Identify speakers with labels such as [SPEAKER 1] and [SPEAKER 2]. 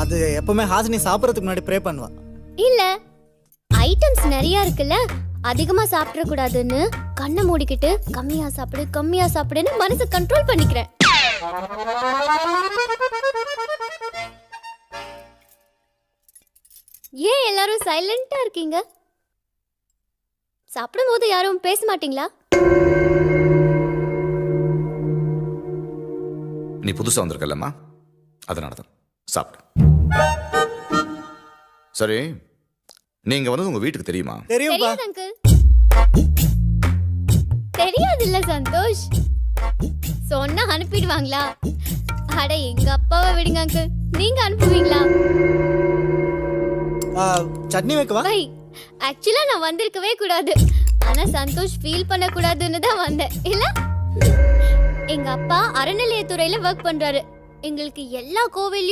[SPEAKER 1] அது எப்பவுமே ஹாசினி சாப்பிட்றதுக்கு முன்னாடி ப்ரே பண்ணுவா.
[SPEAKER 2] இல்ல, ஐட்டம்ஸ் நிறைய இருக்குல்ல, அதிகமா சாப்பிட கூடாதுன்னு கண்ணை மூடிக்கிட்டு கம்மியா சாப்பிடுன்னு மனசை கண்ட்ரோல் பண்ணிக்கிறேன். ஏன் எல்லாரும் சைலண்டா இருக்கீங்க? சாப்பிடும்போது யாரும் பேச மாட்டீங்களா?
[SPEAKER 3] நீ புதுசா வந்திருக்கல்லம்மா, அதனால தான். சாப்பிடு. சரி, நீங்க வந்து உங்க வீட்டுக்கு தெரியுமா?
[SPEAKER 1] தெரியும்பா.
[SPEAKER 2] தெரியாது அங்கிள். தெரியாது இல்ல சந்தோஷ், சொன்னா அனுப்பிடுவாங்களா? அட எங்க அப்பாவை விடுங்க அங்கிள், நீங்க அனுப்புவீங்களா?
[SPEAKER 1] சட்னி வைக்கவா?
[SPEAKER 2] பை, ஆக்சுவலா நான் வந்திருக்கவே கூடாது, ஆனா சந்தோஷ் ஃபீல் பண்ண கூடாதுன்னு தான் வந்தேன். இல்ல, எங்க அப்பா அறநிலையத்துறையில ஒர்க் பண்றாரு. எங்களுக்கு எல்லா கோவிலையும்